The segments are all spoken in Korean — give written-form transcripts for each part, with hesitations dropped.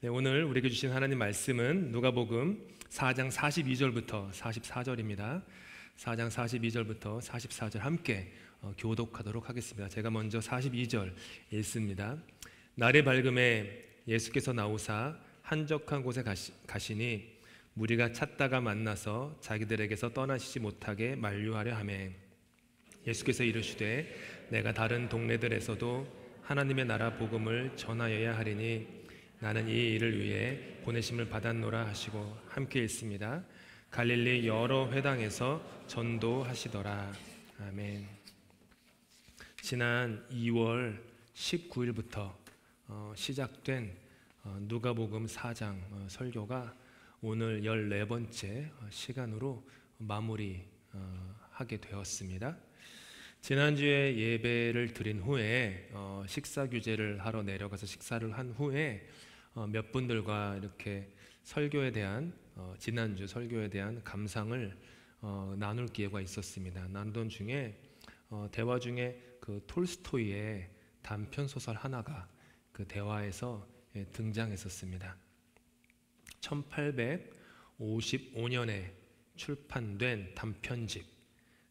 네, 오늘 우리에게 주신 하나님 말씀은 누가복음 4장 42절부터 44절입니다. 4장 42절부터 44절 함께 교독하도록 하겠습니다. 제가 먼저 42절 읽습니다. 날이 밝음에 예수께서 나오사 한적한 곳에 가시니 무리가 찾다가 만나서 자기들에게서 떠나시지 못하게 만류하려 하매 예수께서 이르시되 내가 다른 동네들에서도 하나님의 나라 복음을 전하여야 하리니 나는 이 일을 위해 보내심을 받았노라 하시고 함께 읽습니다. 갈릴리 여러 회당에서 전도하시더라. 아멘. 지난 2월 19일부터 시작된 누가복음 4장 설교가 오늘 14번째 시간으로 마무리하게 되었습니다. 지난주에 예배를 드린 후에 식사 규제를 하러 내려가서 식사를 한 후에 몇 분들과 이렇게 설교에 대한 지난주 설교에 대한 감상을 나눌 기회가 있었습니다. 나누던 중에 대화 중에 그 톨스토이의 단편 소설 하나가 그 대화에서 등장했었습니다. 1855년에 출판된 단편집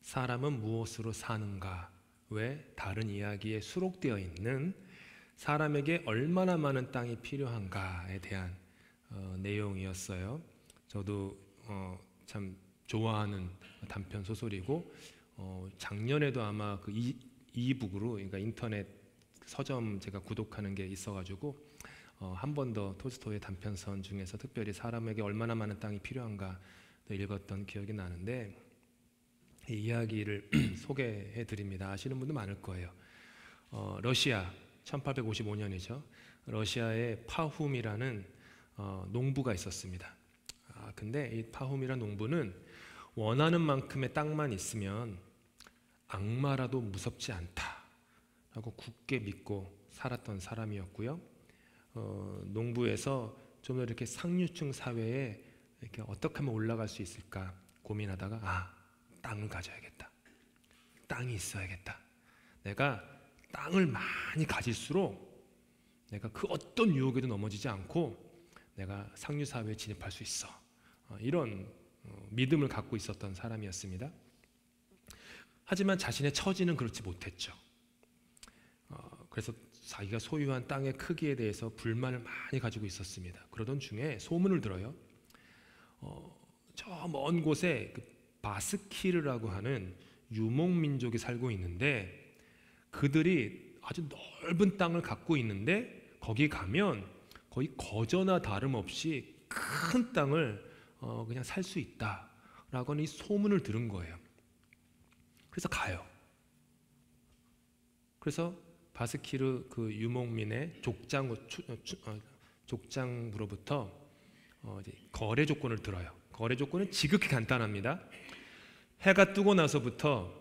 사람은 무엇으로 사는가? 왜 다른 이야기에 수록되어 있는 사람에게 얼마나 많은 땅이 필요한가에 대한 내용이었어요. 저도 참 좋아하는 단편 소설이고 작년에도 아마 그 이북으로 그러니까 인터넷 서점 제가 구독하는 게 있어가지고 한 번 더 톨스토이의 단편선 중에서 특별히 사람에게 얼마나 많은 땅이 필요한가 읽었던 기억이 나는데 이 이야기를 소개해 드립니다. 아시는 분도 많을 거예요. 러시아 1855년이죠. 러시아에 파훔이라는 농부가 있었습니다. 근데 이 파훔이라는 농부는 원하는 만큼의 땅만 있으면 악마라도 무섭지 않다라고 굳게 믿고 살았던 사람이었고요. 농부에서 좀 더 이렇게 상류층 사회에 이렇게 어떻게 하면 올라갈 수 있을까 고민하다가 땅을 가져야겠다. 땅이 있어야겠다. 내가 땅을 많이 가질수록 내가 그 어떤 유혹에도 넘어지지 않고 내가 상류 사회에 진입할 수 있어. 이런 믿음을 갖고 있었던 사람이었습니다. 하지만 자신의 처지는 그렇지 못했죠. 그래서 자기가 소유한 땅의 크기에 대해서 불만을 많이 가지고 있었습니다. 그러던 중에 소문을 들어요. 저 먼 곳에 그 바스키르라고 하는 유목민족이 살고 있는데 그들이 아주 넓은 땅을 갖고 있는데 거기 가면 거의 거저나 다름없이 큰 땅을 그냥 살 수 있다라고 하는 이 소문을 들은 거예요. 그래서 가요. 그래서 바스키르 그 유목민의 족장으로부터 이제 거래 조건을 들어요. 거래 조건은 지극히 간단합니다. 해가 뜨고 나서부터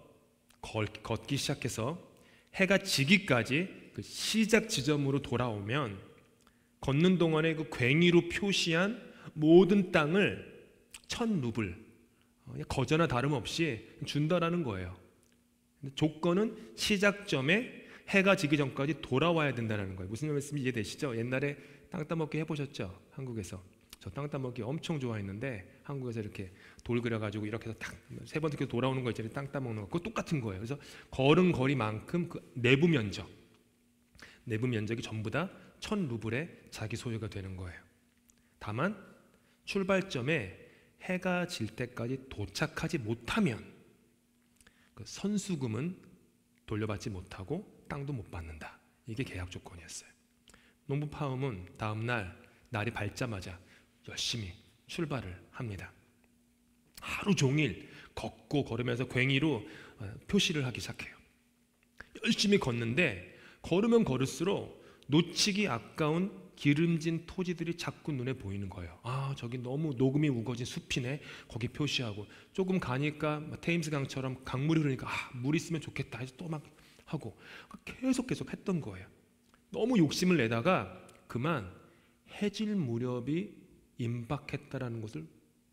걷기 시작해서 해가 지기까지 그 시작 지점으로 돌아오면 걷는 동안에 그 괭이로 표시한 모든 땅을 1000루블 거저나 다름없이 준다라는 거예요. 조건은 시작점에 해가 지기 전까지 돌아와야 된다는 거예요. 무슨 말씀인지 이해되시죠? 옛날에 땅 따먹기 해보셨죠? 한국에서. 저 땅 따먹기 엄청 좋아했는데 한국에서 이렇게 돌 그려가지고 이렇게 해서 딱 세 번 이렇게 돌아오는 거 있잖아요. 땅 따먹는 거. 그거 똑같은 거예요. 그래서 걸은 거리만큼 그 내부 면적이 전부 다 1000루블의 자기 소유가 되는 거예요. 다만 출발점에 해가 질 때까지 도착하지 못하면 그 선수금은 돌려받지 못하고 땅도 못 받는다. 이게 계약 조건이었어요. 농부 파움은 다음 날이 밝자마자 열심히 출발을 합니다. 하루 종일 걷고 걸으면서 괭이로 표시를 하기 시작해요. 열심히 걷는데 걸으면 걸을수록 놓치기 아까운 기름진 토지들이 자꾸 눈에 보이는 거예요. 저기 너무 녹음이 우거진 숲이네. 거기 표시하고 조금 가니까 테임스강처럼 강물이 흐르니까 물 있으면 좋겠다 해서 또 막 하고 계속 했던 거예요. 너무 욕심을 내다가 그만 해질 무렵이 임박했다라는 것을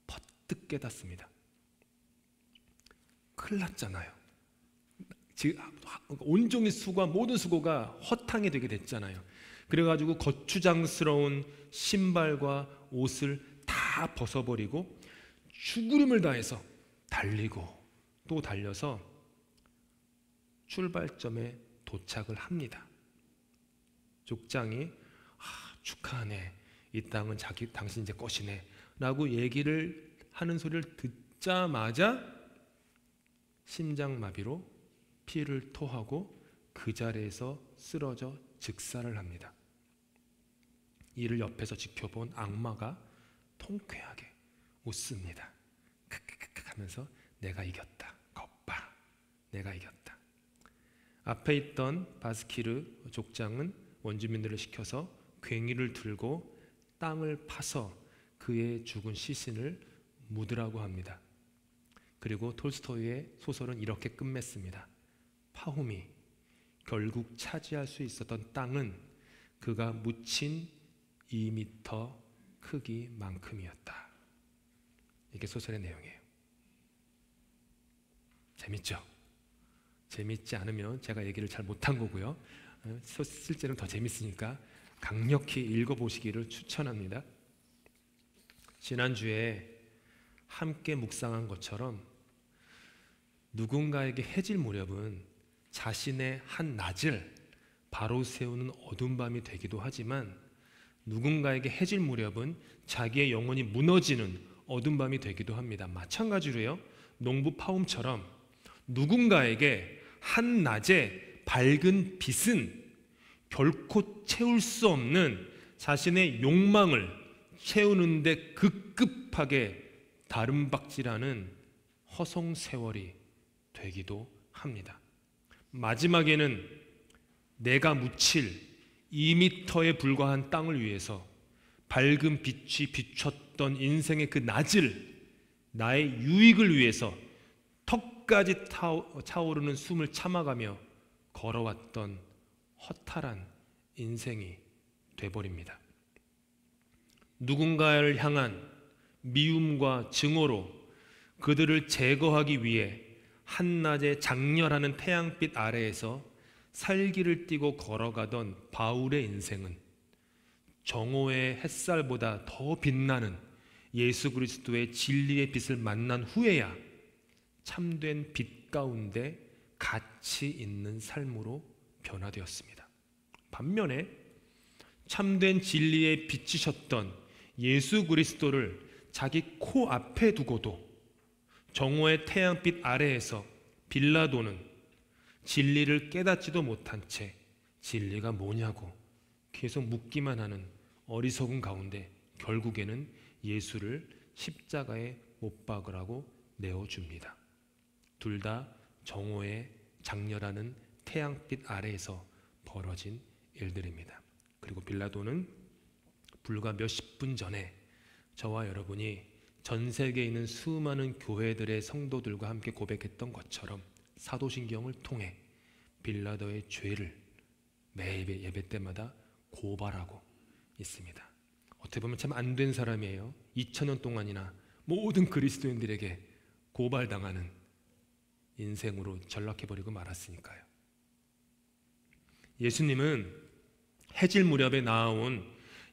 퍼뜩 깨닫습니다. 큰일 났잖아요. 지금 온종일 수고한 모든 수고가 허탕이 되게 됐잖아요. 그래가지고 거추장스러운 신발과 옷을 다 벗어버리고 죽으림을 다해서 달리고 또 달려서 출발점에 도착을 합니다. 족장이 축하하네, 이 땅은 당신 이제 것이네 라고 얘기를 하는 소리를 듣자마자 심장마비로 피를 토하고 그 자리에서 쓰러져 즉사를 합니다. 이를 옆에서 지켜본 악마가 통쾌하게 웃습니다. 크크크크 하면서 내가 이겼다. 겁봐. 내가 이겼다. 앞에 있던 바스키르 족장은 원주민들을 시켜서 괭이를 들고 땅을 파서 그의 죽은 시신을 묻으라고 합니다. 그리고 톨스토이의 소설은 이렇게 끝맺습니다. 파홈이 결국 차지할 수 있었던 땅은 그가 묻힌 2m 크기만큼이었다. 이게 소설의 내용이에요. 재밌죠? 재밌지 않으면 제가 얘기를 잘 못한 거고요. 실제로는 더 재밌으니까 강력히 읽어보시기를 추천합니다. 지난주에 함께 묵상한 것처럼 누군가에게 해질 무렵은 자신의 한 낮을 바로 세우는 어두운 밤이 되기도 하지만 누군가에게 해질 무렵은 자기의 영혼이 무너지는 어두운 밤이 되기도 합니다. 마찬가지로요, 농부 파움처럼 누군가에게 한낮의 밝은 빛은 결코 채울 수 없는 자신의 욕망을 채우는데 급급하게 다름박질하는 허송세월이 되기도 합니다. 마지막에는 내가 묻힐 2m에 불과한 땅을 위해서 밝은 빛이 비췄던 인생의 그 낮을 나의 유익을 위해서 턱까지 차오르는 숨을 참아가며 걸어왔던 허탈한 인생이 돼버립니다. 누군가를 향한 미움과 증오로 그들을 제거하기 위해 한낮에 장렬하는 태양빛 아래에서 살기를 띠고 걸어가던 바울의 인생은 정오의 햇살보다 더 빛나는 예수 그리스도의 진리의 빛을 만난 후에야 참된 빛 가운데 가치 있는 삶으로 변화되었습니다. 반면에 참된 진리에 비치셨던 예수 그리스도를 자기 코앞에 두고도 정오의 태양빛 아래에서 빌라도는 진리를 깨닫지도 못한 채 진리가 뭐냐고 계속 묻기만 하는 어리석은 가운데 결국에는 예수를 십자가에 못 박으라고 내어줍니다. 둘 다 정오의 장렬하는 태양빛 아래에서 벌어진 일들입니다. 그리고 빌라도는 불과 몇십 분 전에 저와 여러분이 전 세계에 있는 수많은 교회들의 성도들과 함께 고백했던 것처럼 사도신경을 통해 빌라도의 죄를 매 예배 때마다 고발하고 있습니다. 어떻게 보면 참 안 된 사람이에요. 2000년 동안이나 모든 그리스도인들에게 고발당하는 인생으로 전락해버리고 말았으니까요. 예수님은 해질 무렵에 나아온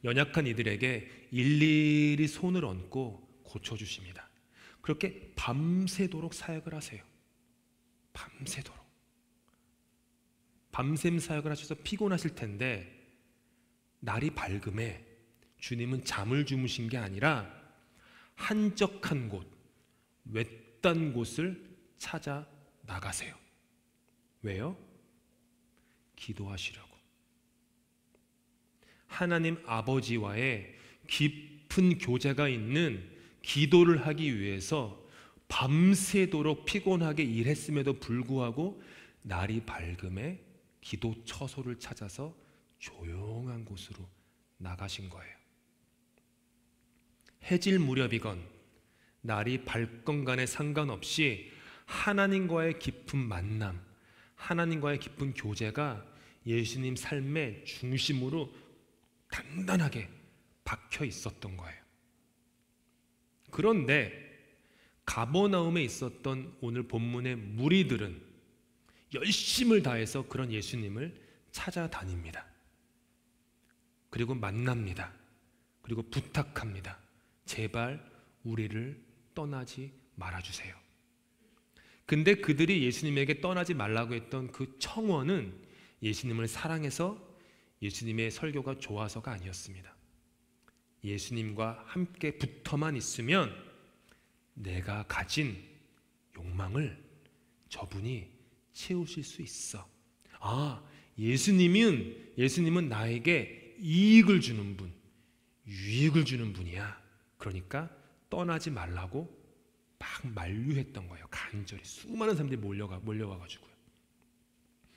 연약한 이들에게 일일이 손을 얹고 고쳐주십니다. 그렇게 밤새도록 사역을 하세요. 밤새도록. 밤샘 사역을 하셔서 피곤하실 텐데 날이 밝음에 주님은 잠을 주무신 게 아니라 한적한 곳, 외딴 곳을 찾아 나가세요. 왜요? 기도하시려고. 하나님 아버지와의 깊은 교제가 있는 기도를 하기 위해서 밤새도록 피곤하게 일했음에도 불구하고 날이 밝음에 기도 처소를 찾아서 조용한 곳으로 나가신 거예요. 해질 무렵이건 날이 밝건 간에 상관없이 하나님과의 깊은 만남, 하나님과의 깊은 교제가 예수님 삶의 중심으로 단단하게 박혀 있었던 거예요. 그런데 가버나움에 있었던 오늘 본문의 무리들은 열심을 다해서 그런 예수님을 찾아다닙니다. 그리고 만납니다. 그리고 부탁합니다. 제발 우리를 떠나지 말아주세요. 근데 그들이 예수님에게 떠나지 말라고 했던 그 청원은 예수님을 사랑해서 예수님의 설교가 좋아서가 아니었습니다. 예수님과 함께 붙어만 있으면 내가 가진 욕망을 저분이 채우실 수 있어. 예수님은 나에게 이익을 주는 분, 유익을 주는 분이야. 그러니까 떠나지 말라고 막 만류했던 거예요. 간절히 수많은 사람들이 몰려와가지고요.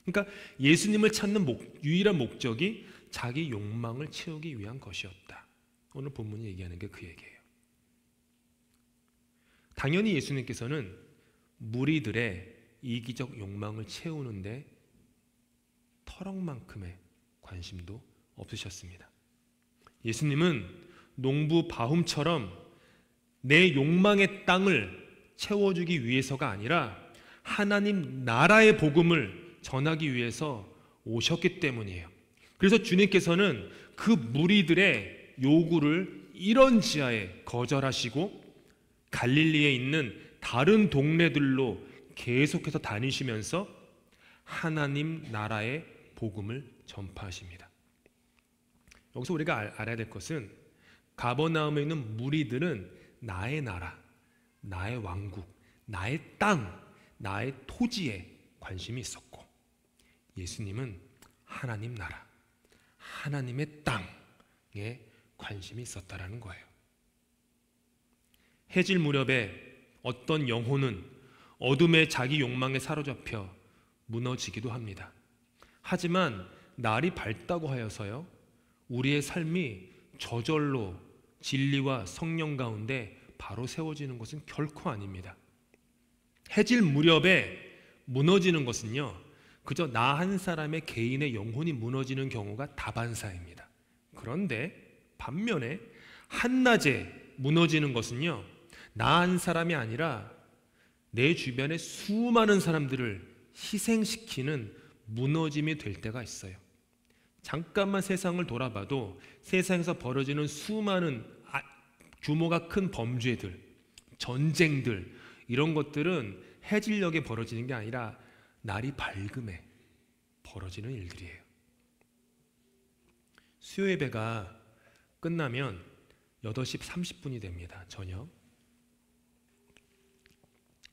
그러니까 예수님을 찾는 유일한 목적이 자기 욕망을 채우기 위한 것이었다. 오늘 본문이 얘기하는 게 그 얘기예요. 당연히 예수님께서는 무리들의 이기적 욕망을 채우는데 터럭만큼의 관심도 없으셨습니다. 예수님은 농부 바움처럼 내 욕망의 땅을 채워주기 위해서가 아니라 하나님 나라의 복음을 전하기 위해서 오셨기 때문이에요. 그래서 주님께서는 그 무리들의 요구를 이런 지하에 거절하시고 갈릴리에 있는 다른 동네들로 계속해서 다니시면서 하나님 나라의 복음을 전파하십니다. 여기서 우리가 알아야 될 것은 가버나움에 있는 무리들은 나의 나라, 나의 왕국, 나의 땅, 나의 토지에 관심이 있었고 예수님은 하나님 나라, 하나님의 땅에 관심이 있었다라는 거예요. 해질 무렵에 어떤 영혼은 어둠의 자기 욕망에 사로잡혀 무너지기도 합니다. 하지만 날이 밝다고 하여서요, 우리의 삶이 저절로 진리와 성령 가운데 바로 세워지는 것은 결코 아닙니다. 해질 무렵에 무너지는 것은요, 그저 나 한 사람의 개인의 영혼이 무너지는 경우가 다반사입니다. 그런데 반면에 한낮에 무너지는 것은요, 나 한 사람이 아니라 내 주변의 수많은 사람들을 희생시키는 무너짐이 될 때가 있어요. 잠깐만 세상을 돌아봐도 세상에서 벌어지는 수많은 규모가 큰 범죄들, 전쟁들, 이런 것들은 해질녘에 벌어지는 게 아니라 날이 밝음에 벌어지는 일들이에요. 수요 예배가 끝나면 8시 30분이 됩니다. 저녁.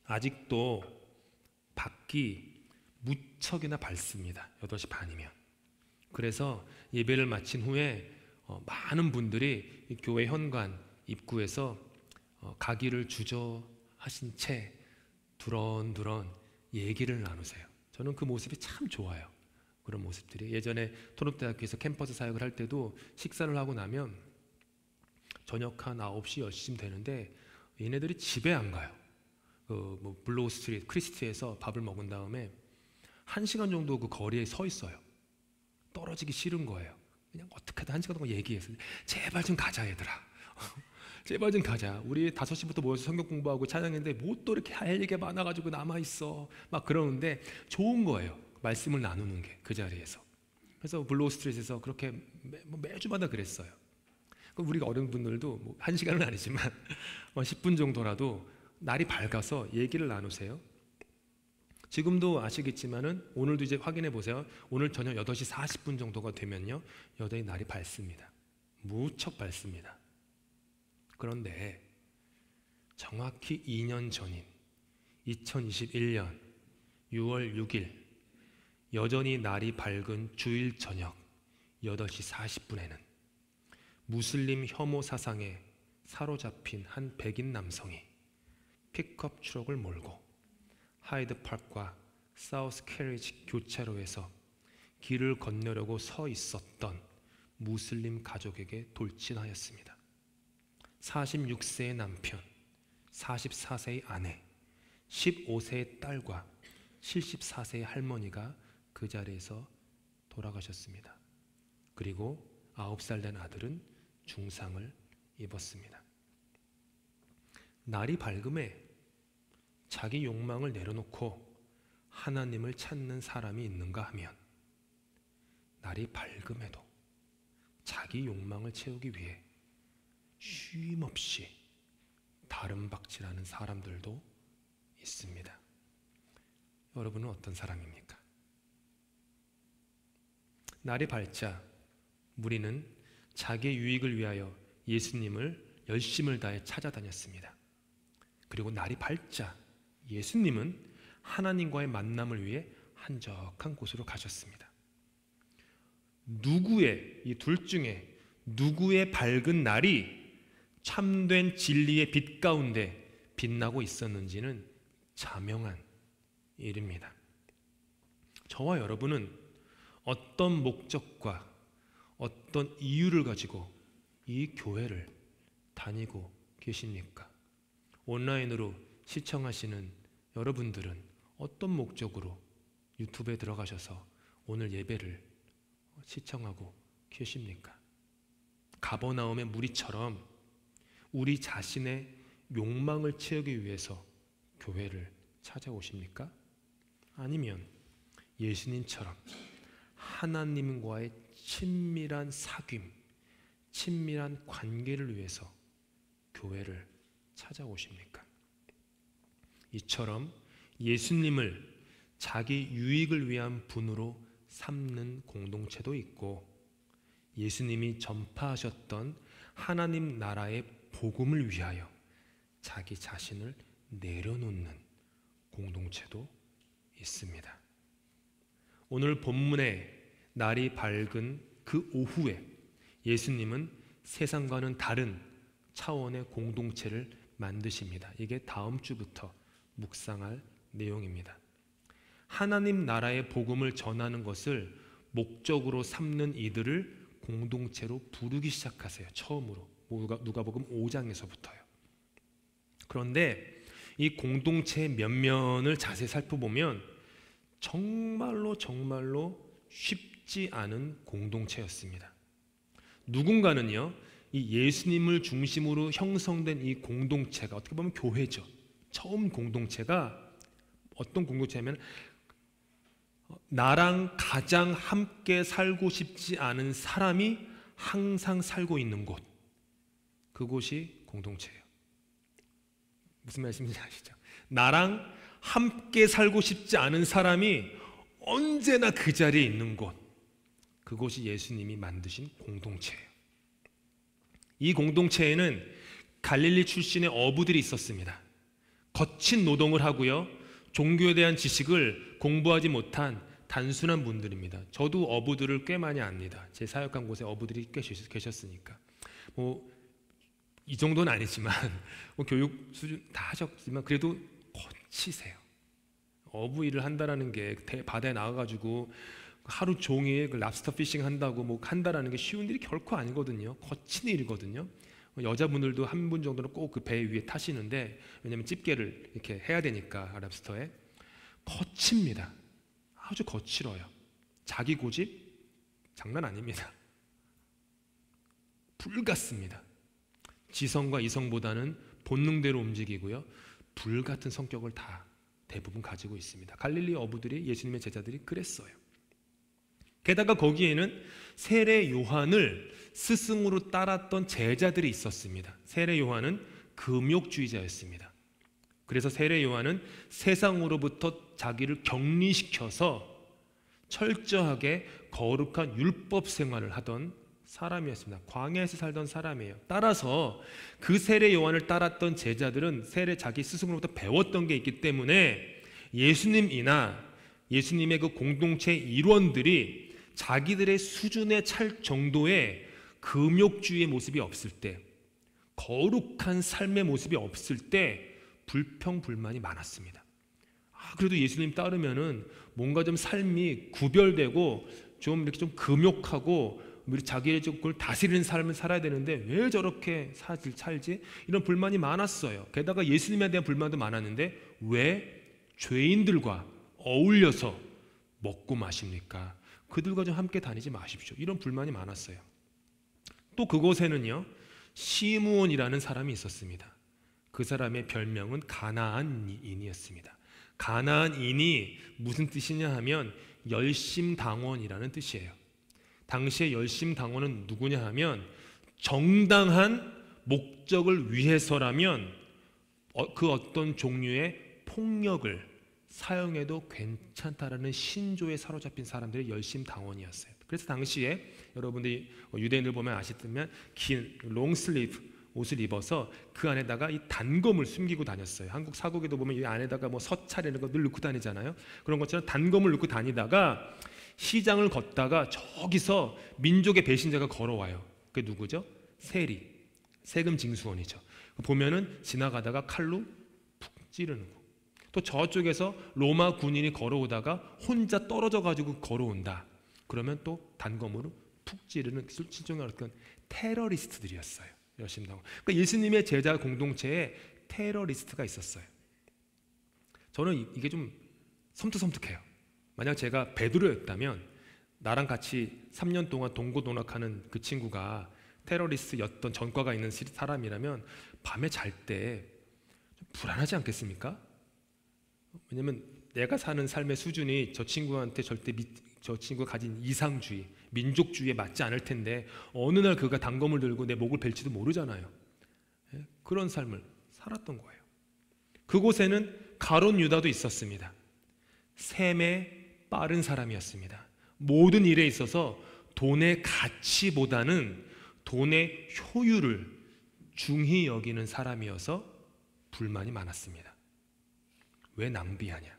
아직도 밖이 무척이나 밝습니다. 8시 반이면. 그래서 예배를 마친 후에 많은 분들이 교회 현관 입구에서 가기를 주저하신 채 두런두런 얘기를 나누세요. 저는 그 모습이 참 좋아요. 그런 모습들이. 예전에 토론대학교에서 캠퍼스 사역을 할 때도 식사를 하고 나면 저녁 한 9시, 10시쯤 되는데 얘네들이 집에 안 가요. 블로우 스트리트, 크리스티에서 밥을 먹은 다음에 1시간 정도 그 거리에 서 있어요. 떨어지기 싫은 거예요. 그냥 어떻게든 1시간 동안 얘기해서 제발 좀 가자 얘들아. 제발 좀 가자. 우리 5시부터 모여서 성경 공부하고 찬양했는데 뭐 또 이렇게 할 얘기가 많아가지고 남아있어. 막 그러는데 좋은 거예요. 말씀을 나누는 게 그 자리에서. 그래서 블로우 스트리트에서 그렇게 매주마다 그랬어요. 우리가 어린 분들도 1시간은 아니지만 10분 정도라도 날이 밝아서 얘기를 나누세요. 지금도 아시겠지만은 오늘도 이제 확인해 보세요. 오늘 저녁 8시 40분 정도가 되면요, 여전히 날이 밝습니다. 무척 밝습니다. 그런데 정확히 2년 전인 2021년 6월 6일 여전히 날이 밝은 주일 저녁 8시 40분에는 무슬림 혐오 사상에 사로잡힌 한 백인 남성이 픽업 트럭을 몰고 하이드파크와 사우스 캐리지 교차로에서 길을 건너려고 서 있었던 무슬림 가족에게 돌진하였습니다. 46세의 남편, 44세의 아내, 15세의 딸과 74세의 할머니가 그 자리에서 돌아가셨습니다. 그리고 9살 된 아들은 중상을 입었습니다. 날이 밝음에 자기 욕망을 내려놓고 하나님을 찾는 사람이 있는가 하면 날이 밝음에도 자기 욕망을 채우기 위해 쉼없이 다른 박질하는 사람들도 있습니다. 여러분은 어떤 사람입니까? 날이 밝자 무리는 자기의 유익을 위하여 예수님을 열심을 다해 찾아다녔습니다. 그리고 날이 밝자 예수님은 하나님과의 만남을 위해 한적한 곳으로 가셨습니다. 누구의, 이 둘 중에 누구의 밝은 날이 참된 진리의 빛 가운데 빛나고 있었는지는 자명한 일입니다. 저와 여러분은 어떤 목적과 어떤 이유를 가지고 이 교회를 다니고 계십니까? 온라인으로 시청하시는 여러분들은 어떤 목적으로 유튜브에 들어가셔서 오늘 예배를 시청하고 계십니까? 가버나움의 무리처럼 우리 자신의 욕망을 채우기 위해서 교회를 찾아오십니까? 아니면 예수님처럼 하나님과의 친밀한 사귐, 친밀한 관계를 위해서 교회를 찾아오십니까? 이처럼 예수님을 자기 유익을 위한 분으로 삼는 공동체도 있고 예수님이 전파하셨던 하나님 나라의 복음을 위하여 자기 자신을 내려놓는 공동체도 있습니다. 오늘 본문에 날이 밝은 그 오후에 예수님은 세상과는 다른 차원의 공동체를 만드십니다. 이게 다음 주부터 묵상할 내용입니다. 하나님 나라의 복음을 전하는 것을 목적으로 삼는 이들을 공동체로 부르기 시작하세요. 처음으로 누가복음 5장에서부터요. 그런데 이 공동체의 면면을 자세히 살펴보면 정말로 쉽지 않은 공동체였습니다. 누군가는요, 이 예수님을 중심으로 형성된 이 공동체가 어떻게 보면 교회죠. 처음 공동체가 어떤 공동체냐면 나랑 가장 함께 살고 싶지 않은 사람이 항상 살고 있는 곳, 그곳이 공동체예요. 무슨 말씀인지 아시죠? 나랑 함께 살고 싶지 않은 사람이 언제나 그 자리에 있는 곳, 그곳이 예수님이 만드신 공동체예요. 이 공동체에는 갈릴리 출신의 어부들이 있었습니다. 거친 노동을 하고요, 종교에 대한 지식을 공부하지 못한 단순한 분들입니다. 저도 어부들을 꽤 많이 압니다. 제 사역한 곳에 어부들이 꽤 계셨으니까. 이 정도는 아니지만 교육 수준 다 하셨지만 그래도 거치세요. 어부 일을 한다라는 게 바다에 나가가지고 하루 종일 그 랍스터 피싱 한다고 한다라는 게 쉬운 일이 결코 아니거든요. 거친 일이거든요. 여자분들도 한 분 정도는 꼭 그 배 위에 타시는데, 왜냐하면 집게를 이렇게 해야 되니까 랍스터에. 거칩니다. 아주 거칠어요. 자기 고집 장난 아닙니다. 불 같습니다. 지성과 이성보다는 본능대로 움직이고요, 불 같은 성격을 다 대부분 가지고 있습니다. 갈릴리 어부들이, 예수님의 제자들이 그랬어요. 게다가 거기에는 세례 요한을 스승으로 따랐던 제자들이 있었습니다. 세례 요한은 금욕주의자였습니다. 그래서 세례 요한은 세상으로부터 자기를 격리시켜서 철저하게 거룩한 율법 생활을 하던 사람이었습니다. 광야에서 살던 사람이에요. 따라서 그 세례 요한을 따랐던 제자들은 자기 스승으로부터 배웠던 게 있기 때문에 예수님이나 예수님의 그 공동체 일원들이 자기들의 수준에 찰 정도의 금욕주의의 모습이 없을 때, 거룩한 삶의 모습이 없을 때 불평불만이 많았습니다. 그래도 예수님 따르면은 뭔가 좀 삶이 구별되고 좀 이렇게 좀 금욕하고 자기의 그걸 다스리는 삶을 살아야 되는데 왜 저렇게 살지? 이런 불만이 많았어요. 게다가 예수님에 대한 불만도 많았는데 왜 죄인들과 어울려서 먹고 마십니까? 그들과 좀 함께 다니지 마십시오. 이런 불만이 많았어요. 또 그곳에는요, 시므온이라는 사람이 있었습니다. 그 사람의 별명은 가나안인이었습니다. 가나안인이 무슨 뜻이냐 하면 열심당원이라는 뜻이에요. 당시의 열심당원은 누구냐 하면 정당한 목적을 위해서라면 그 어떤 종류의 폭력을 사용해도 괜찮다라는 신조에 사로잡힌 사람들이 열심당원이었어요. 그래서 당시에 여러분들이 유대인들 보면 아시다면 긴 롱슬리브 옷을 입어서 그 안에다가 이 단검을 숨기고 다녔어요. 한국 사국에도 보면 이 안에다가 뭐 서찰 이런 거 늘 넣고 다니잖아요. 그런 것처럼 단검을 넣고 다니다가 시장을 걷다가 저기서 민족의 배신자가 걸어와요. 그게 누구죠? 세리, 세금 징수원이죠. 보면은 지나가다가 칼로 푹 찌르는 거. 또 저쪽에서 로마 군인이 걸어오다가 혼자 떨어져 가지고 걸어온다. 그러면 또 단검으로 푹 찌르는 실종의 어떤 테러리스트들이었어요. 열심당원. 그러니까 예수님의 제자 공동체에 테러리스트가 있었어요. 저는 이게 좀 섬뜩섬뜩해요. 만약 제가 베드로였다면 나랑 같이 3년 동안 동고동락하는 그 친구가 테러리스트였던 전과가 있는 사람이라면 밤에 잘 때 불안하지 않겠습니까? 왜냐면 내가 사는 삶의 수준이 저 친구한테 절대 저 친구가 가진 이상주의, 민족주의에 맞지 않을 텐데 어느 날 그가 단검을 들고 내 목을 벨지도 모르잖아요. 그런 삶을 살았던 거예요. 그곳에는 가룟 유다도 있었습니다. 셈에 빠른 사람이었습니다. 모든 일에 있어서 돈의 가치보다는 돈의 효율을 중히 여기는 사람이어서 불만이 많았습니다. 왜 낭비하냐?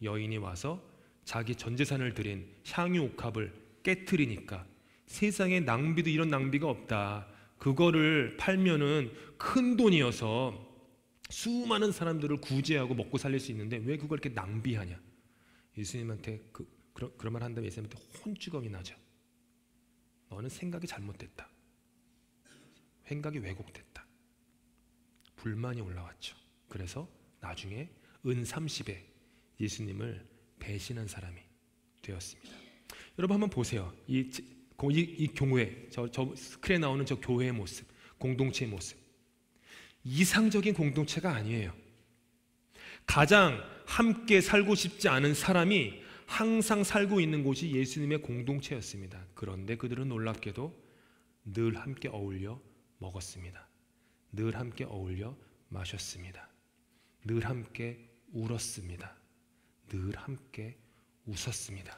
여인이 와서 자기 전 재산을 들인 향유 옥합을 깨트리니까 세상에 낭비도 이런 낭비가 없다. 그거를 팔면은 큰 돈이어서 수많은 사람들을 구제하고 먹고 살릴 수 있는데 왜 그걸 이렇게 낭비하냐? 예수님한테 그런 말 한다면 예수님한테 혼주검이 나죠. 너는 생각이 잘못됐다. 생각이 왜곡됐다. 불만이 올라왔죠. 그래서 나중에 은 30에 예수님을 배신한 사람이 되었습니다. 여러분 한번 보세요. 이 교회, 저 스크린에 나오는 저 교회의 모습, 공동체의 모습. 이상적인 공동체가 아니에요. 가장 함께 살고 싶지 않은 사람이 항상 살고 있는 곳이 예수님의 공동체였습니다. 그런데 그들은 놀랍게도 늘 함께 어울려 먹었습니다. 늘 함께 어울려 마셨습니다. 늘 함께 울었습니다. 늘 함께 웃었습니다.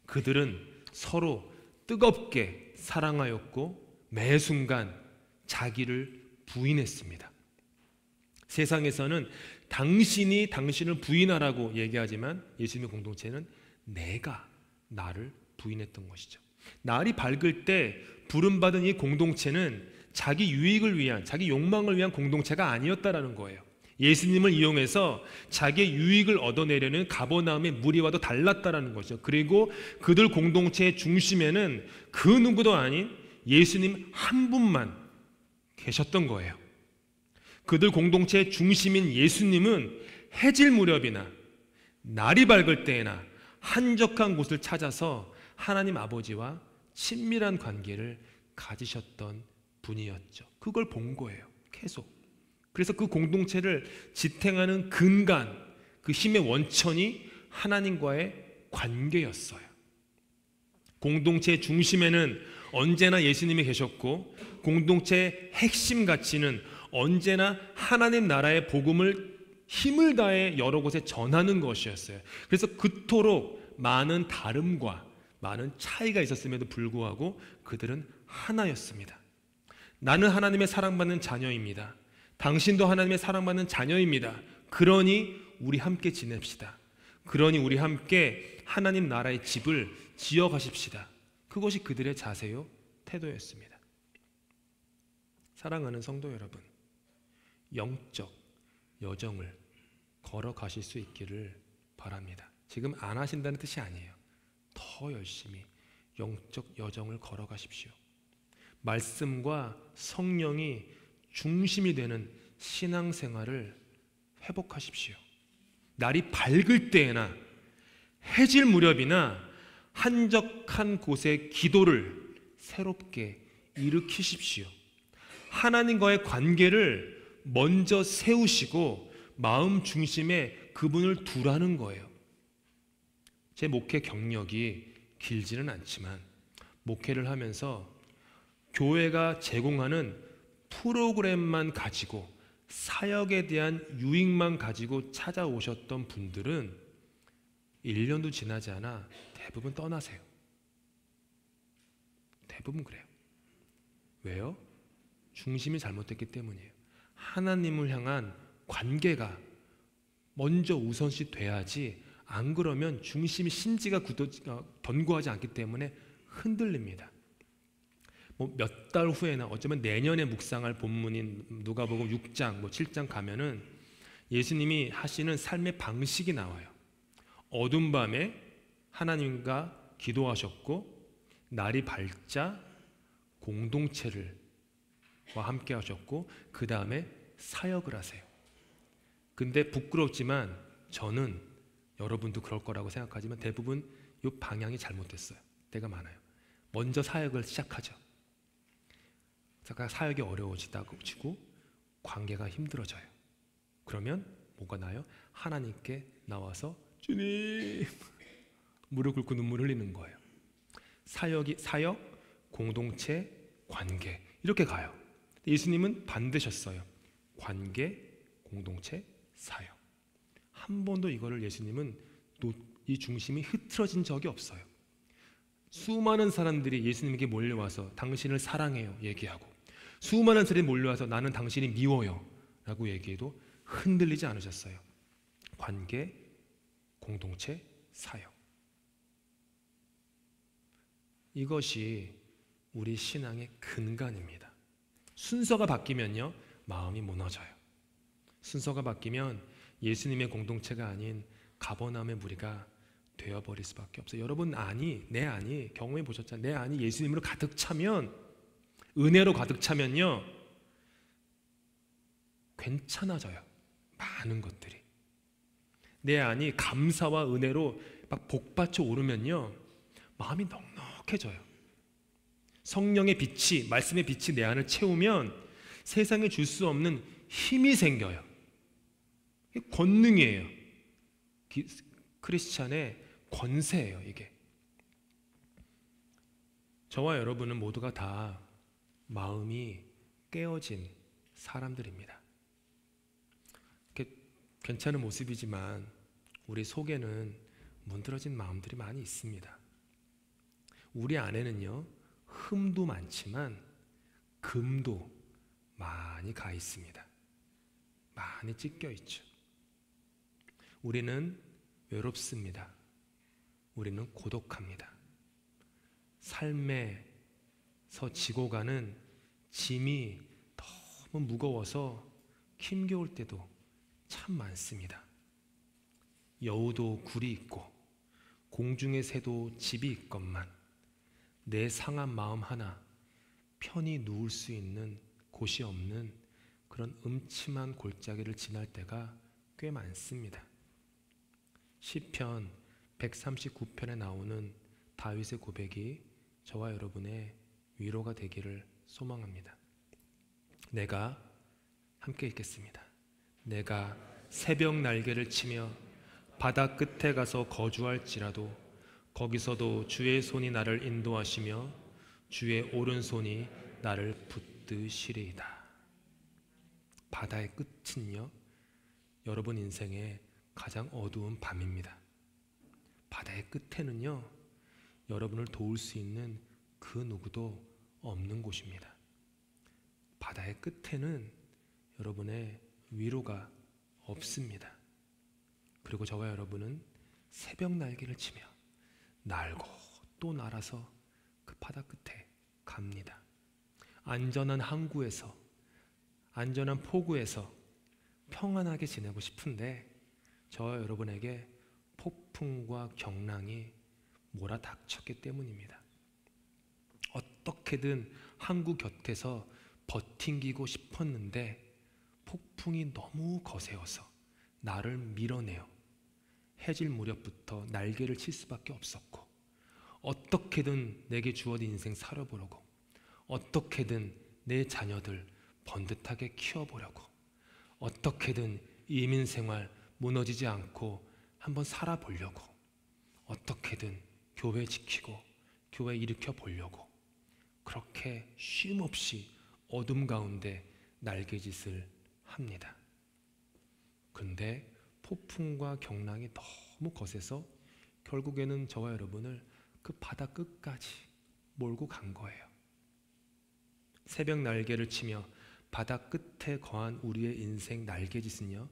그들은 서로 뜨겁게 사랑하였고 매 순간 자기를 부인했습니다. 세상에서는 당신이 당신을 부인하라고 얘기하지만 예수님의 공동체는 내가 나를 부인했던 것이죠. 날이 밝을 때 부름받은 이 공동체는 자기 유익을 위한, 자기 욕망을 위한 공동체가 아니었다라는 거예요. 예수님을 이용해서 자기의 유익을 얻어내려는 가버나움의 무리와도 달랐다라는 거죠. 그리고 그들 공동체의 중심에는 그 누구도 아닌 예수님 한 분만 계셨던 거예요. 그들 공동체의 중심인 예수님은 해질 무렵이나 날이 밝을 때에나 한적한 곳을 찾아서 하나님 아버지와 친밀한 관계를 가지셨던 분이었죠. 그걸 본 거예요. 계속. 그래서 그 공동체를 지탱하는 근간, 그 힘의 원천이 하나님과의 관계였어요. 공동체의 중심에는 언제나 예수님이 계셨고 공동체의 핵심 가치는 언제나 하나님 나라의 복음을 힘을 다해 여러 곳에 전하는 것이었어요. 그래서 그토록 많은 다름과 많은 차이가 있었음에도 불구하고 그들은 하나였습니다. 나는 하나님의 사랑받는 자녀입니다. 당신도 하나님의 사랑받는 자녀입니다. 그러니 우리 함께 지냅시다. 그러니 우리 함께 하나님 나라의 집을 지어가십시다. 그것이 그들의 자세요, 태도였습니다. 사랑하는 성도 여러분, 영적 여정을 걸어가실 수 있기를 바랍니다. 지금 안 하신다는 뜻이 아니에요. 더 열심히 영적 여정을 걸어가십시오. 말씀과 성령이 중심이 되는 신앙생활을 회복하십시오. 날이 밝을 때에나 해질 무렵이나 한적한 곳의 기도를 새롭게 일으키십시오. 하나님과의 관계를 먼저 세우시고 마음 중심에 그분을 두라는 거예요. 제 목회 경력이 길지는 않지만 목회를 하면서 교회가 제공하는 프로그램만 가지고 사역에 대한 유익만 가지고 찾아오셨던 분들은 1년도 지나지 않아 대부분 떠나세요. 대부분 그래요. 왜요? 중심이 잘못됐기 때문이에요. 하나님을 향한 관계가 먼저 우선시 돼야지, 안 그러면 중심이 심지가 견고하지 않기 때문에 흔들립니다. 뭐 몇 달 후에나 어쩌면 내년에 묵상할 본문인 누가복음 6장, 7장 가면은 예수님이 하시는 삶의 방식이 나와요. 어둠 밤에 하나님과 기도하셨고 날이 밝자 공동체와 함께 하셨고 그 다음에 사역을 하세요. 근데 부끄럽지만 저는, 여러분도 그럴 거라고 생각하지만 대부분 이 방향이 잘못됐어요. 때가 많아요. 먼저 사역을 시작하죠. 사역이 어려워지다고 치고 관계가 힘들어져요. 그러면 뭐가 나요? 하나님께 나와서 주님 무릎 꿇고 눈물 흘리는 거예요. 사역, 공동체, 관계 이렇게 가요. 예수님은 반드셨어요. 관계, 공동체, 사역. 한 번도 이거를 예수님은 이 중심이 흐트러진 적이 없어요. 수많은 사람들이 예수님에게 몰려와서 당신을 사랑해요 얘기하고, 수많은 사람이 몰려와서 나는 당신이 미워요 라고 얘기해도 흔들리지 않으셨어요. 관계, 공동체, 사역. 이것이 우리 신앙의 근간입니다. 순서가 바뀌면요 마음이 무너져요. 순서가 바뀌면 예수님의 공동체가 아닌 가버나움의 무리가 되어버릴 수밖에 없어요. 여러분 내 안이 경험해 보셨잖아요. 내 안이 예수님으로 가득 차면, 은혜로 가득 차면요 괜찮아져요. 많은 것들이 내 안이 감사와 은혜로 막 복받쳐 오르면요 마음이 넉넉해져요. 성령의 빛이, 말씀의 빛이 내 안을 채우면 세상에 줄 수 없는 힘이 생겨요. 권능이에요. 크리스찬의 권세예요. 이게 저와 여러분은 모두가 다 마음이 깨어진 사람들입니다. 괜찮은 모습이지만 우리 속에는 문드러진 마음들이 많이 있습니다. 우리 안에는요 흠도 많지만 금도 많이 가 있습니다. 많이 찢겨 있죠. 우리는 외롭습니다. 우리는 고독합니다. 삶에서 지고 가는 짐이 너무 무거워서 힘겨울 때도 참 많습니다. 여우도 굴이 있고 공중의 새도 집이 있건만 내 상한 마음 하나 편히 누울 수 있는 곳이 없는 그런 음침한 골짜기를 지날 때가 꽤 많습니다. 시편 139편에 나오는 다윗의 고백이 저와 여러분의 위로가 되기를 소망합니다. 내가 함께 읽겠습니다. 내가 새벽 날개를 치며 바다 끝에 가서 거주할지라도 거기서도 주의 손이 나를 인도하시며 주의 오른손이 나를 붙드시리이다. 바다의 끝은요 여러분 인생의 가장 어두운 밤입니다. 바다의 끝에는요 여러분을 도울 수 있는 그 누구도 없는 곳입니다. 바다의 끝에는 여러분의 위로가 없습니다. 그리고 저와 여러분은 새벽 날개를 치며 날고 또 날아서 그 바다 끝에 갑니다. 안전한 항구에서, 안전한 포구에서 평안하게 지내고 싶은데 저와 여러분에게 폭풍과 경랑이 몰아닥쳤기 때문입니다. 어떻게든 항구 곁에서 버팅기고 싶었는데 폭풍이 너무 거세어서 나를 밀어내요. 해질 무렵부터 날개를 칠 수밖에 없었고, 어떻게든 내게 주어진 인생 살아보려고, 어떻게든 내 자녀들 번듯하게 키워보려고, 어떻게든 이민생활 무너지지 않고 한번 살아보려고, 어떻게든 교회 지키고 교회 일으켜 보려고 그렇게 쉼없이 어둠 가운데 날개짓을 합니다. 그런데 폭풍과 경랑이 너무 거세서 결국에는 저와 여러분을 그 바다 끝까지 몰고 간 거예요. 새벽 날개를 치며 바다 끝에 거한 우리의 인생 날개짓은요,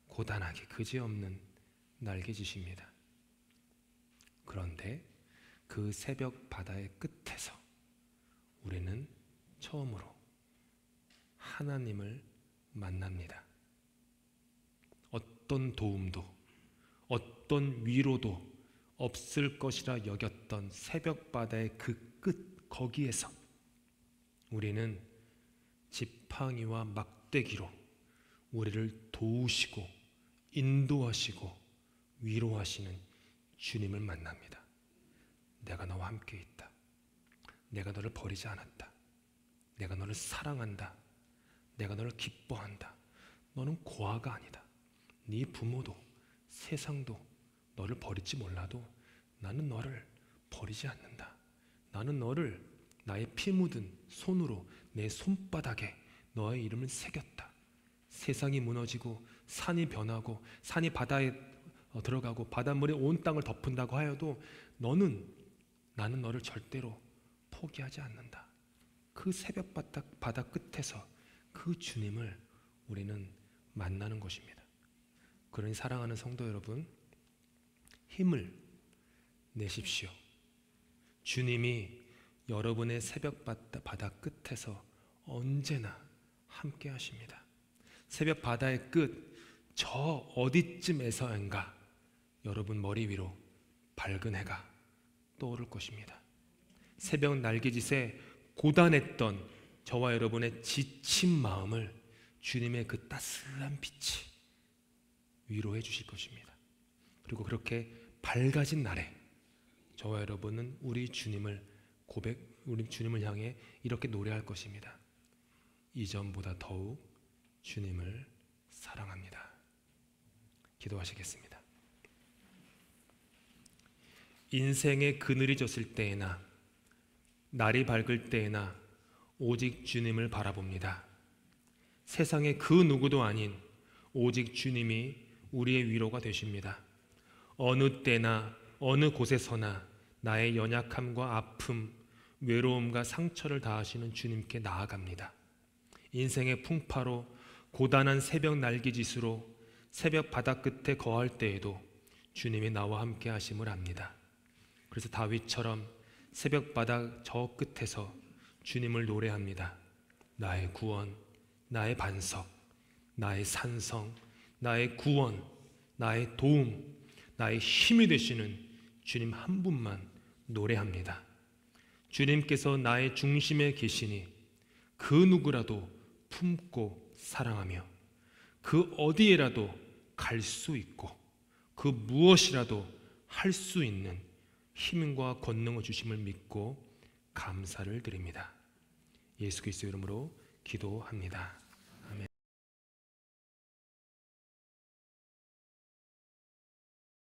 고단하게 그지없는 날개짓입니다. 그런데 그 새벽 바다의 끝에서 우리는 처음으로 하나님을 만납니다. 어떤 도움도 어떤 위로도 없을 것이라 여겼던 새벽 바다의 그 끝, 거기에서 우리는 지팡이와 막대기로 우리를 도우시고 인도하시고 위로하시는 주님을 만납니다. 내가 너와 함께 있다. 내가 너를 버리지 않았다. 내가 너를 사랑한다. 내가 너를 기뻐한다. 너는 고아가 아니다. 네 부모도 세상도 너를 버릴지 몰라도 나는 너를 버리지 않는다. 나는 너를 나의 피 묻은 손으로 내 손바닥에 너의 이름을 새겼다. 세상이 무너지고 산이 변하고 산이 바다에 들어가고 바닷물이 온 땅을 덮은다고 하여도 나는 너를 절대로 포기하지 않는다. 그 새벽 바다 끝에서 그 주님을 우리는 만나는 것입니다. 그러니 사랑하는 성도 여러분, 힘을 내십시오. 주님이 여러분의 새벽 바다 끝에서 언제나 함께 하십니다. 새벽 바다의 끝, 저 어디쯤에서인가 여러분 머리 위로 밝은 해가 떠오를 것입니다. 새벽 날개짓에 고단했던 저와 여러분의 지친 마음을 주님의 그 따스한 빛이 위로해 주실 것입니다. 그리고 그렇게 밝아진 날에 저와 여러분은 우리 주님을 향해 이렇게 노래할 것입니다. 이전보다 더욱 주님을 사랑합니다. 기도하시겠습니다. 인생의 그늘이 졌을 때에나 날이 밝을 때에나 오직 주님을 바라봅니다. 세상의 그 누구도 아닌 오직 주님이 우리의 위로가 되십니다. 어느 때나 어느 곳에서나 나의 연약함과 아픔, 외로움과 상처를 다하시는 주님께 나아갑니다. 인생의 풍파로 고단한 새벽 날개짓으로 새벽 바다 끝에 거할 때에도 주님이 나와 함께 하심을 압니다. 그래서 다윗처럼 새벽 바다 저 끝에서 주님을 노래합니다. 나의 구원, 나의 반석, 나의 산성, 나의 구원, 나의 도움, 나의 힘이 되시는 주님 한 분만 노래합니다. 주님께서 나의 중심에 계시니 그 누구라도 품고 사랑하며 그 어디에라도 갈 수 있고 그 무엇이라도 할 수 있는 힘과 권능을 주심을 믿고 감사를 드립니다. 예수 그리스도 이름으로 기도합니다.